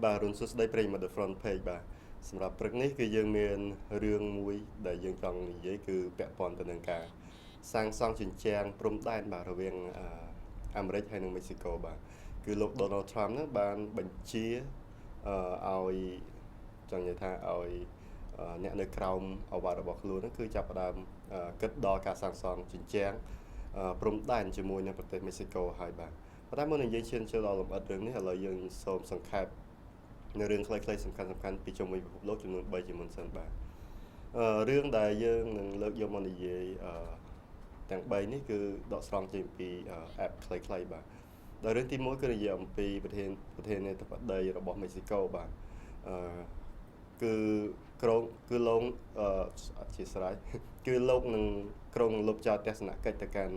បាទរុនសួស្ដីប្រិយមិត្ត The Front Page បាទសម្រាប់ព្រឹកនេះគឺយើងមានរឿងមួយដែលយើងចង់និយាយគឺពាក់ព័ន្ធទៅនឹងការសាងសង់ជញ្ជាំងព្រំដែនបាទរវាងអាមេរិកហើយនិងមេស៊ីកូបាទគឺលោក Donald Trump ហ្នឹងបានបញ្ជាឲ្យចង់និយាយថាឲ្យអ្នកនៅក្រោមអាវ៉ាត់របស់ខ្លួនហ្នឹងគឺចាប់ផ្ដើមគិតដល់ការសាងសង់ជញ្ជាំងព្រំដែនជាមួយនឹងប្រទេសមេស៊ីកូហើយបាទប៉ុន្តែមុននឹងនិយាយឈានចូលដល់លម្អិតរឿងនេះឥឡូវយើងសូមសង្ខេបនៅរឿងខ្លីៗសំខាន់ៗពីជុំវិញពិភពលោកចំនួន3ជាមុនសិនបាទរឿងដែលយើងនឹងលើកយកមកនិយាយទាំង3នេះគឺដកស្រង់ចេញពី app ខ្លីៗបាទដោយរឿងទី1គឺនិយាយអំពីប្រធានាធិបតីរបស់មេស៊ីកូបាទគឺលោកអធិស្ឋានគឺលោកនឹងក្រុងលុបចោលទស្សនកិច្ចទៅកាន់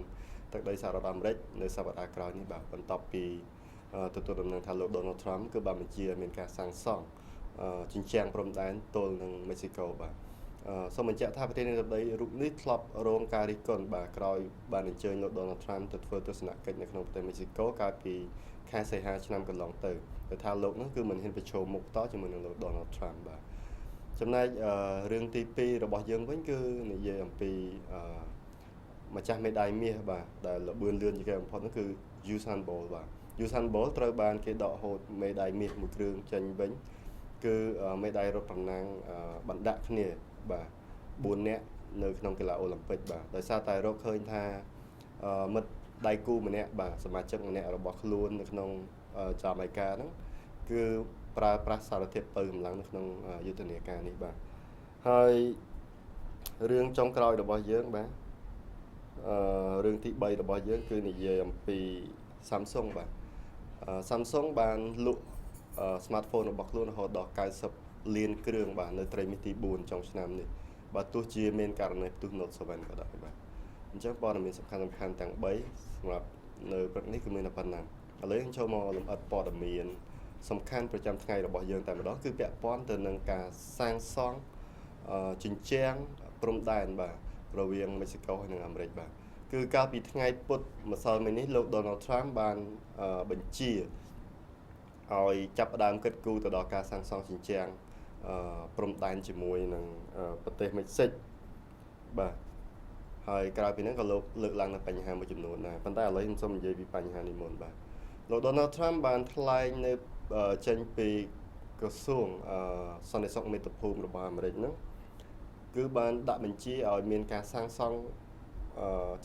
ទឹកដីសហរដ្ឋអាមេរិកនៅសប្តាហ៍ក្រោយនេះបាទបន្ទាប់ពីទទួលដំណឹងថាលោក Donald Trump គឺបានបញ្ជាមានការសាងសង់ជញ្ជាំងព្រំដែនទល់នឹងមេស៊ីកូបាទសូមបញ្ជាក់ថាប្រធានាធិបតីរូបនេះធ្លាប់រងការរិះគន់បាទក្រោយបានអញ្ជើញលោក Donald Trump ទៅធ្វើទស្សនកិច្ចនៅក្នុងប្រទេសមេស៊ីកូកាលពីខែសីហាឆ្នាំកន្លងទៅថាលោកនោះគឺមិនហ៊ានប្រឈមមុខតជាមួយនឹងលោក Donald Trump បាទចំណែករឿងទី2របស់យើងវិញគឺនិយាយអំពីម្ចាស់មេដាយមាសបាទដែលល្បឿនលឿនជាងគេបំផុតនោះគឺ Usain Bolt បាទ Usain Bolt ត្រូវបានគេដកហូតមេដាយមាសមួយគ្រឿងចេញវិញគឺមេដាយរត់ប្រណាំងបណ្ដាក់គ្នាបាទ4នាក់នៅក្នុងកីឡាអូឡ িম্প ពិកបាទដោយសារតែរកឃើញថាមិត្តដៃគូម្នាក់បាទសមាជិកម្នាក់របស់ខ្លួននៅក្នុងចៅអាមេរិកហ្នឹងគឺប្រើប្រាស់សារធាតុបើកម្លាំងនៅក្នុងយុទ្ធនាការនេះបាទហើយរឿងចុងក្រោយរបស់យើងបាទរឿងទី3របស់យើងគឺនិយាយអំពី Samsung បាទ Samsung បានលក់smartphone របស់ខ្លួនរហូតដល់90លានគ្រឿងបាទនៅត្រីមាសទី4ចុងឆ្នាំនេះបាទទោះជាមានករណីផ្ទុះ Note 7ក៏ដោយបាទអញ្ចឹងព័ត៌មានសំខាន់ទាំង3សម្រាប់នៅព្រឹកនេះគឺមានតែប៉ុណ្ណឹងឥឡូវយើងចូលមកលម្អិតព័ត៌មានសំខាន់ប្រចាំថ្ងៃរបស់យើងតែម្ដងគឺពាក់ព័ន្ធទៅនឹងការសាងសង់ជញ្ជាំងព្រំដែនបាទរវាងមេស៊ីកូហើយនិងអាមេរិកបាទគឺកាលពីថ្ងៃពុធម្សិលមិញនេះលោក Donald Trump បានបញ្ជាឲ្យចាប់ផ្ដើមគិតគូរទៅដល់ការសាងសង់ជញ្ជាំងព្រំដែនជាមួយនឹងប្រទេសមិចស៊ិកបាទហើយក្រៅពីហ្នឹងក៏លោកលើកឡើងនៅបញ្ហាមួយចំនួនដែរប៉ុន្តែឥឡូវខ្ញុំសូមនិយាយពីបញ្ហានេះមុនបាទលោក Donald Trump បានថ្លែងនៅចេញពីក្រសួងសន្តិសុខមាតុភូមិរបស់អាមេរិកហ្នឹងគឺបានដាក់បញ្ជាឲ្យមានការសាងសង់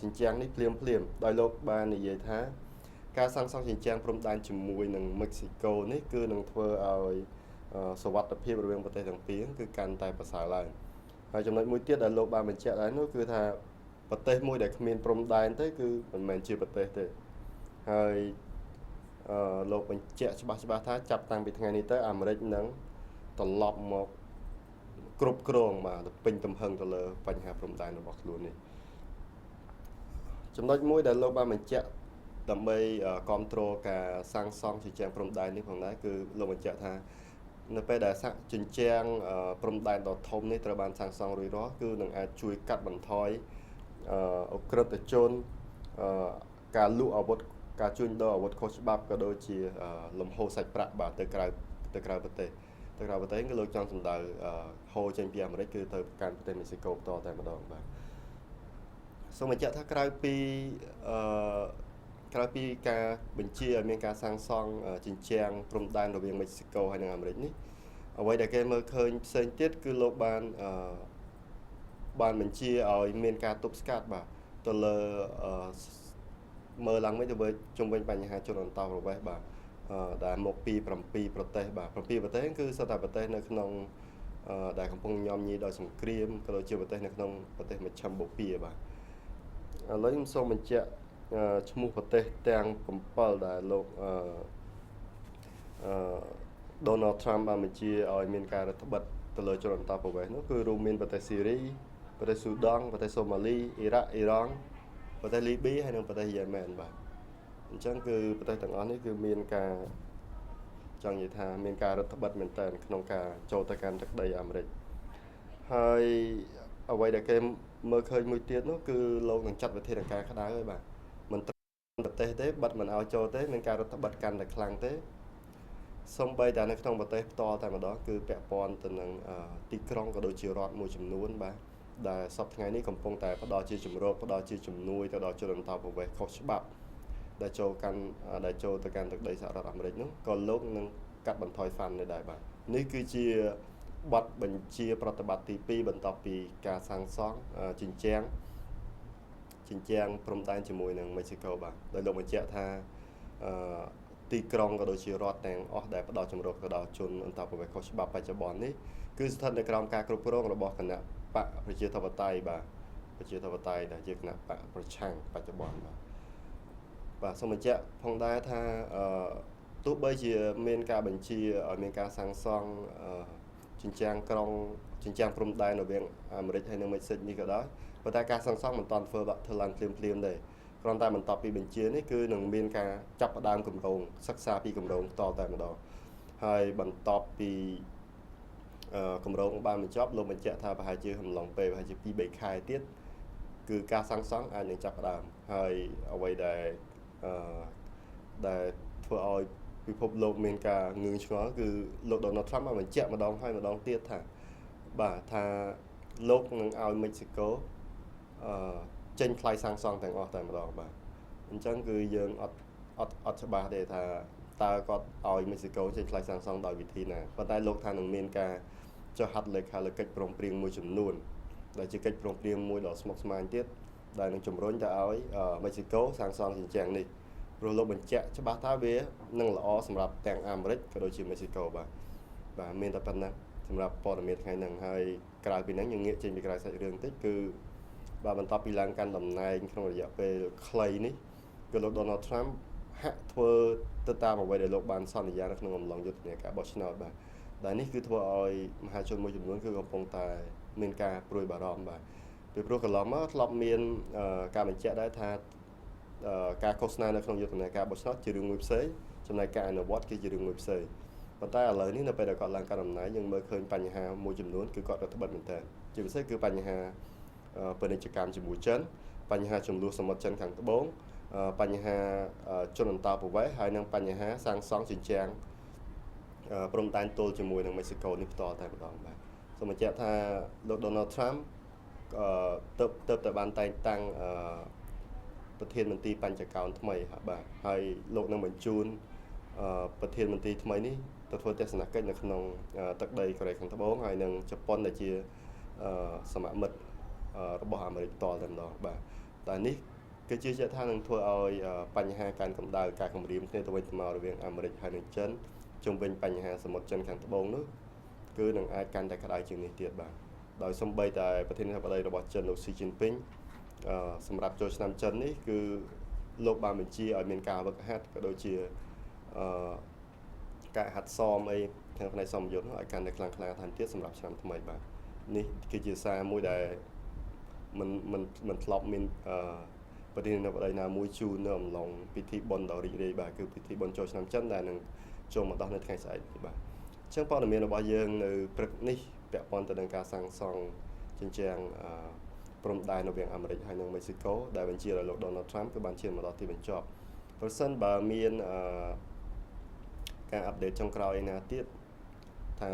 ជញ្ជាំងនេះភ្លាមដោយលោកបាននិយាយថាការសាងសង់ជញ្ជាំងព្រំដែនជាមួយនឹងមិចស៊ីកូនេះគឺនឹងធ្វើឲ្យសុវត្ថិភាពរវាងប្រទេសទាំងពីរគឺកាន់តែប្រសើរឡើងហើយចំណុចមួយទៀតដែលលោកបានបញ្ជាក់ដែរនោះគឺថាប្រទេសមួយដែលគ្មានព្រំដែនទេគឺមិនមែនជាប្រទេសទេហើយលោកបញ្ជាក់ច្បាស់ថាចាប់តាំងពីថ្ងៃនេះទៅអាមេរិកនឹងត្រឡប់មកគ្រប់គ្រងបាទពេញទំហឹងទៅលើបញ្ហាព្រំដែនរបស់ខ្លួននេះចំណុចមួយដែលលោកបានបញ្ជាក់ដើម្បីគ្រប់គ្រងការសាងសង់ជញ្ជាំងព្រំដែននេះផងដែរគឺលោកបញ្ជាក់ថានៅពេលដែលជញ្ជាំងព្រំដែនដ៏ធំនេះត្រូវបានសាងសង់រួចរាល់គឺនឹងអាចជួយកាត់បន្ថយអក្រិតជនការលក់អាវុធការជួញដូរអាវុធខុសច្បាប់ក៏ដូចជាលំហូរសាច់ប្រាក់បាទទៅក្រៅប្រទេសគឺលោកចង់សម្ដៅហូរចេញពីអាមេរិកគឺទៅកាន់ប្រទេសមេស៊ីកូបន្តតែម្ដងបាទសូមបញ្ជាក់ថាក្រៅពីការបញ្ជាឲ្យមានការសាងសង់ជញ្ជាំងព្រំដែនរវាងមេស៊ីកូហើយនិងអាមេរិកនេះអ្វីដែលគេមើលឃើញផ្សេងទៀតគឺលោកបានបញ្ជាឲ្យមានការទប់ស្កាត់បាទទៅលើមើលឡើងវិញទៅជុំវិញបញ្ហាជនអន្តោប្រវេសន៍បាទដែលមកពី7ប្រទេសបាទ7ប្រទេសគឺសុទ្ធតែប្រទេសនៅក្នុងដែលកំពុងញោមញីដោយសង្គ្រាមក៏ដូចជាប្រទេសនៅក្នុងប្រទេសមជ្ឈិមបូព៌ាបាទឥឡូវខ្ញុំសូមបញ្ជាក់ឈ្មោះប្រទេសទាំង7ដែលលោកDonald Trump បានបញ្ជាឲ្យមានការរដ្ឋបិទទៅលើជនអន្តោប្រវេសន៍នោះគឺរួមមានប្រទេសស៊ីរីប្រទេសស៊ូដង់ប្រទេសសូម៉ាលីអ៊ីរ៉ាក់អ៊ីរ៉ង់ប្រទេសលីប៊ីហើយនិងប្រទេសយេម៉ែនបាទអញ្ចឹងគឺប្រទេសទាំងអស់នេះគឺមានការចង់និយាយថាមានការរដ្ឋបិទមែនតើក្នុងការចូលទៅកាន់ទឹកដីអាមេរិកហើយអ្វីដែលគេមើលឃើញមួយទៀតនោះគឺលោកនឹងចាត់វិធានការក្តៅហើយបាទមិនប្រទេសទេបិទមិនឲ្យចូលទេមានការរដ្ឋបិទកាន់តែខ្លាំងទេ សំបីតែនៅក្នុងប្រទេសផ្ទាល់តែម្ដងគឺពាក់ព័ន្ធទៅនឹងទីក្រុងក៏ដូចជារដ្ឋមួយចំនួនបាទដែលសប្តាហ៍ថ្ងៃនេះកំពុងតែផ្ដល់ជាជំរកផ្ដល់ជាជំនួយទៅដល់ជនអន្តោប្រវេសន៍ខុសច្បាប់ដែលចូលទៅកាន់ទឹកដីសហរដ្ឋអាមេរិកនោះក៏លោកនឹងកាត់បន្ថយហ្វាន់នេះដែរបាទនេះគឺជាបទបញ្ជាប្រតិបត្តិទី2បន្ទាប់ពីការសាងសង់ជញ្ជាំងព្រំដែនជាមួយនឹងមេស៊ីកូបាទដោយលោកបញ្ជាក់ថាទីក្រុងក៏ដូចជារដ្ឋទាំងអស់ដែលផ្ដល់ជំរកទៅដល់ជនអន្តោប្រវេសន៍ខុសច្បាប់បច្ចុប្បន្ននេះគឺស្ថិតនៅក្រោមការគ្រប់គ្រងរបស់គណៈបកប្រជាធិបតេយ្យបាទប្រជាធិបតេយ្យដែលជាគណៈបកប្រឆាំងបច្ចុប្បន្នបាទសូមបញ្ជាក់ផងដែរថាទោះបីជាមានការបញ្ជាឲ្យមានការសាងសង់ជញ្ជាំងព្រំដែនរវាងអាមេរិកហើយនិងមេស៊ីកនេះក៏ដោយប៉ុន្តែការសាងសង់មិនទាន់ធ្វើឡើងភ្លាមទេគ្រាន់តែបន្ទាប់ពីបញ្ជានេះគឺនឹងមានការចាប់ផ្ដើមគម្រោងសិក្សាពីគម្រោងតតែម្ដងហើយបន្ទាប់ពីគម្រោងបានបញ្ចប់លោកបញ្ជាក់ថាប្រហែលជាកំឡុងពេលប្រហែលជា 2-3 ខែទៀតគឺការសាងសង់អាចនឹងចាប់ផ្ដើមហើយអ្វីដែលធ្វើឲ្យពិភពលោកមានការងឿងឆ្ងល់គឺលោក Donald Trump បានបញ្ជាក់ម្ដងហើយម្ដងទៀតថាលោកនឹងឲ្យមេស៊ីកូចេញថ្លៃសាងសង់ទាំងអស់តែម្ដងបាទអញ្ចឹងគឺយើងអត់ច្បាស់ទេថាតើគាត់ឲ្យមេស៊ីកូចេញថ្លៃសាងសង់ដោយវិធីណាប៉ុន្តែលោកថានឹងមានការចុះហត្ថលេខាលើកិច្ចព្រមព្រៀងមួយចំនួនដែលជាកិច្ចព្រមព្រៀងមួយដ៏ស្មុគស្មាញទៀតដែលនឹងជំរុញទៅឲ្យមេស៊ីកូសាងសង់ជញ្ជាំងនេះព្រោះលោកបញ្ជាក់ច្បាស់ថាវានឹងល្អសម្រាប់ទាំងអាមេរិកក៏ដូចជាមេស៊ីកូបាទមានតែប៉ុណ្ណឹងសម្រាប់ព័ត៌មានថ្ងៃហ្នឹងហើយក្រៅពីហ្នឹងយើងងាកចេញពីក្រៅសាច់រឿងតិចគឺបន្ទាប់ពីឡើងកាន់តំណែងក្នុងរយៈពេលខ្លីនេះគឺលោក Donald Trump ហាក់ធ្វើទៅតាមអ្វីដែលលោកបានសន្យានៅក្នុងអំឡុងយុទ្ធនាការបោះឆ្នោតបាទដែលនេះគឺធ្វើឲ្យមហាជនមួយចំនួនគឺកំពុងតែមានការព្រួយបារម្ភបាទពីព្រោះកន្លងមកធ្លាប់មានការបញ្ជាក់ដែរថាការឃោសនានៅក្នុងយុទ្ធនាការបោះឆ្នោតជារឿងមួយផ្សេងចំណែកការអនុវត្តគឺជារឿងមួយផ្សេងប៉ុន្តែឥឡូវនេះនៅពេលដែលគាត់ឡើងកាន់តំណែងយើងមើលឃើញបញ្ហាមួយចំនួនគឺគាត់រត់បិទមែនតើជាពិសេសគឺបញ្ហាពាណិជ្ជកម្មជាមួយចិនបញ្ហាចំនួនសមុទ្រចិនខាងត្បូងបញ្ហាជនអន្តោប្រវេសន៍ហើយនិងបញ្ហាសាងសង់ជញ្ជាំងព្រំដែនទល់ជាមួយនឹងមេស៊ីកូនេះផ្ទាល់តែម្ដងបាទសូមបញ្ជាក់ថាលោក Donald Trump ទើបតែបានតែងតាំងប្រធានមន្ត្រីបញ្ចកោណថ្មីបាទហើយលោកនឹងបញ្ជូនប្រធានមន្ត្រីថ្មីនេះទៅធ្វើទស្សនកិច្ចនៅក្នុងទឹកដីកូរ៉េខាងត្បូងហើយនិងជប៉ុនដែលជាសមាមិត្តរបស់អាមេរិកផ្ទាល់តែម្ដងបាទតែនេះគេជឿជាក់ថានឹងធ្វើឲ្យបញ្ហាការកម្ដៅការគំរាមគ្នាទៅវិញទៅមករវាងអាមេរិកហើយនិងចិនជុំវិញបញ្ហាសមុទ្រចិនខាងត្បូងនោះគឺនឹងអាចកាន់តែក្តៅជាងនេះទៀតបាទដោយសំបីតែប្រធានាធិបតីរបស់ចិនលោកស៊ីជីនពីងសម្រាប់ចូលឆ្នាំចិននេះគឺលោកបានបញ្ជាឲ្យមានការវឹកហាត់ក៏ដូចជាការហាត់សមអីក្នុងផ្នែកសមយុទ្ធឲ្យកាន់តែខ្លាំងក្លាថែមទៀតសម្រាប់ឆ្នាំថ្មីបាទនេះគឺជាសារមួយដែលមិនធ្លាប់មានប្រធានាធិបតីណាមួយជូននៅអំឡុងពិធីបុណ្យដ៏រីករាយបាទគឺពិធីបុណ្យចូលឆ្នាំចិនដែលនឹងចូលមកដល់នៅថ្ងៃស្អែកនេះបាទអញ្ចឹងព័ត៌មានរបស់យើងនៅព្រឹកនេះពាក់ព័ន្ធទៅនឹងការសាងសង់ជញ្ជាំងព្រំដែនរវាងអាមេរិកហើយនិងមេស៊ីកូដែលបញ្ជាដោយលោក Donald Trump គឺបានឈានមកដល់ទីបញ្ចប់ប្រសិនបើមានការអាប់ដេតចុងក្រោយឯណាទៀតថា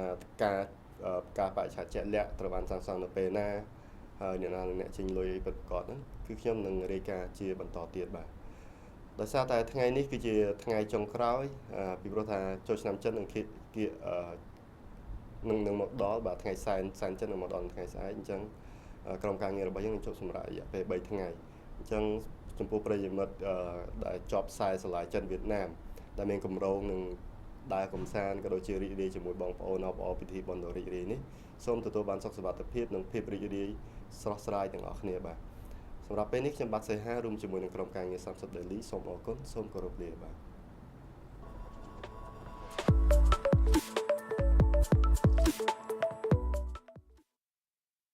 ការបរិច្ឆេទជាក់លាក់ត្រូវបានសាងសង់នៅពេលណាហើយអ្នកចេញលុយពិតប្រាកដហ្នឹងគឺខ្ញុំនឹងរាយការណ៍ជាបន្តទៀតបាទដោយសារតែថ្ងៃនេះគឺជាថ្ងៃចុងក្រោយពីព្រោះថាចូលឆ្នាំចិននឹងនឹងមកដល់បាទថ្ងៃសែនចិននឹងមកដល់ថ្ងៃស្អែកអញ្ចឹងក្រុមការងាររបស់យើងនឹងជប់សម្រាប់រយៈពេល3ថ្ងៃអញ្ចឹងចំពោះប្រិយមិត្តដែលជាប់ខ្សែស្រឡាយចិនវៀតណាមដែលមានកម្រងនឹងដើរកំសាន្តក៏ដូចជារីករាយជាមួយបងប្អូនអបអរពិធីបុណ្យដ៏រីករាយនេះសូមទទួលបានសុខសុវត្ថិភាពនិងភាពរីករាយស្រស់ស្រាយទាំងអស់គ្នាបាទសម្រាប់ពេលនេះខ្ញុំបាទសេហារួមជាមួយនឹងក្រុមការងារ30 Daily សូមអរគុណសូមគោរពលាបាទ